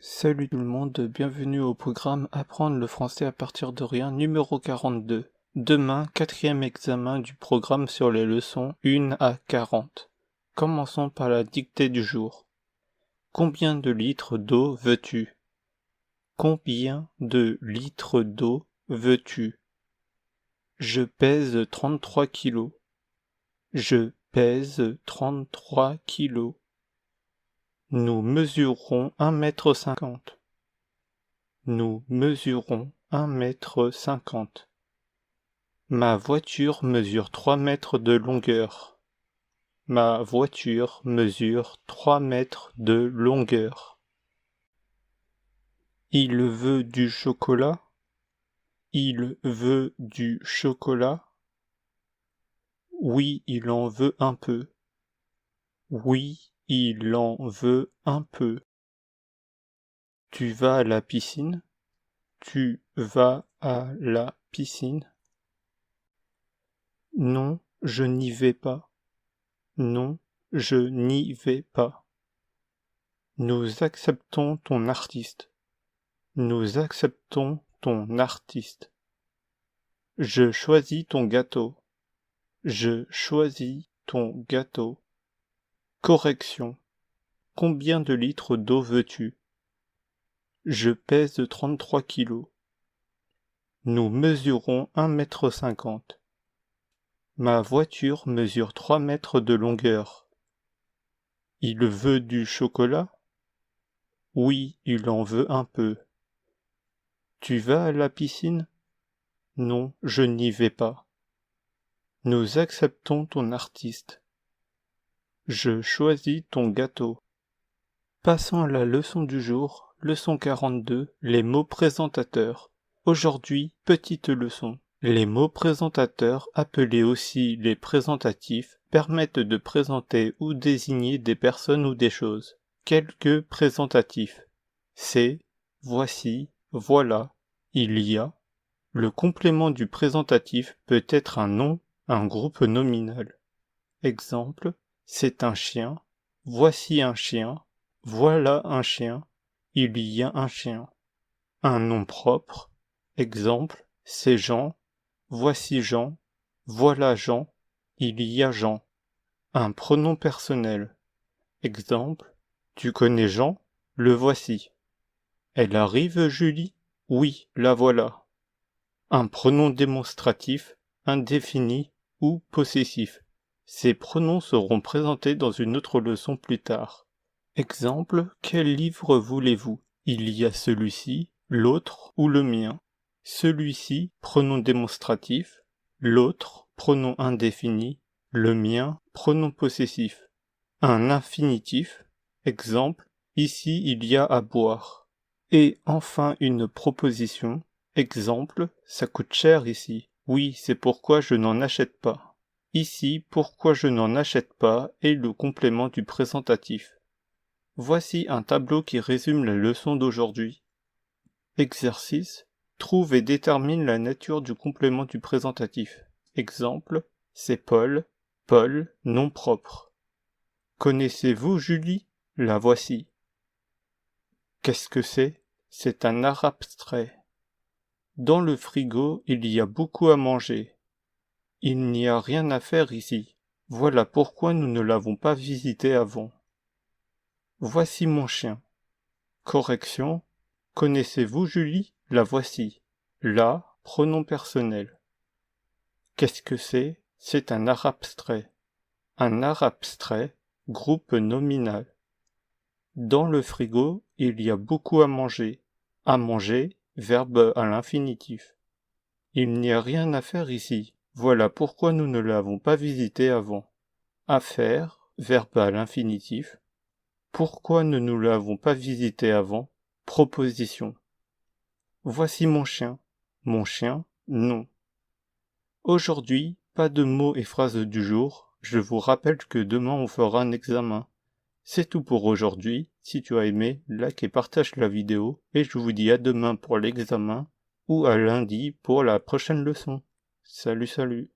Salut tout le monde, bienvenue au programme Apprendre le français à partir de rien numéro 42. Demain, quatrième examen du programme sur les leçons 1 à 40. Commençons par la dictée du jour. Combien de litres d'eau veux-tu? Combien de litres d'eau veux-tu? Je pèse 33 kilos. Je pèse 33 kilos. Nous mesurons 1,50 m. Nous mesurons 1,50 m. Ma voiture mesure 3 mètres de longueur. Ma voiture mesure 3 mètres de longueur. Il veut du chocolat? Il veut du chocolat? Oui, il en veut un peu. Oui, il en veut un peu. Tu vas à la piscine? Tu vas à la piscine? Non, je n'y vais pas. Non, je n'y vais pas. Nous acceptons ton artiste. Nous acceptons ton artiste. Je choisis ton gâteau. Je choisis ton gâteau. Correction. Combien de litres d'eau veux-tu? Je pèse 33 kilos. Nous mesurons 1,50 m. Ma voiture mesure 3 mètres de longueur. Il veut du chocolat? Oui, il en veut un peu. Tu vas à la piscine? Non, je n'y vais pas. Nous acceptons ton artiste. Je choisis ton gâteau. Passons à la leçon du jour, leçon 42, les mots présentateurs. Aujourd'hui, petite leçon. Les mots présentateurs, appelés aussi les présentatifs, permettent de présenter ou désigner des personnes ou des choses. Quelques présentatifs. C'est, voici, voilà, il y a. Le complément du présentatif peut être un nom, un groupe nominal. Exemple, c'est un chien, voici un chien, voilà un chien, il y a un chien. Un nom propre. Exemple, c'est Jean, voici Jean, voilà Jean, il y a Jean. Un pronom personnel. Exemple, tu connais Jean, le voici. Elle arrive, Julie? Oui, la voilà. Un pronom démonstratif, indéfini ou possessif. Ces pronoms seront présentés dans une autre leçon plus tard. Exemple, quel livre voulez-vous? Il y a celui-ci, l'autre ou le mien. Celui-ci, pronom démonstratif, l'autre, pronom indéfini, le mien, pronom possessif. Un infinitif, exemple, ici il y a à boire. Et enfin une proposition, exemple, ça coûte cher ici. Oui, c'est pourquoi je n'en achète pas. Ici, pourquoi je n'en achète pas est le complément du présentatif. Voici un tableau qui résume la leçon d'aujourd'hui. Exercice. Trouve et détermine la nature du complément du présentatif. Exemple, c'est Paul, Paul, nom propre. Connaissez-vous Julie? La voici. Qu'est-ce que c'est? C'est un art abstrait. Dans le frigo, il y a beaucoup à manger. Il n'y a rien à faire ici. Voilà pourquoi nous ne l'avons pas visité avant. Voici mon chien. Correction. Connaissez-vous Julie? La voici. La, pronom personnel. Qu'est-ce que c'est? C'est un art abstrait. Un art abstrait, groupe nominal. Dans le frigo, il y a beaucoup à manger. À manger, verbe à l'infinitif. Il n'y a rien à faire ici. Voilà pourquoi nous ne l'avons pas visité avant. À faire, verbe à l'infinitif. Pourquoi ne nous l'avons pas visité avant? Proposition. Voici mon chien. Mon chien, non. Aujourd'hui, pas de mots et phrases du jour. Je vous rappelle que demain on fera un examen. C'est tout pour aujourd'hui. Si tu as aimé, like et partage la vidéo. Et je vous dis à demain pour l'examen ou à lundi pour la prochaine leçon. Salut, salut.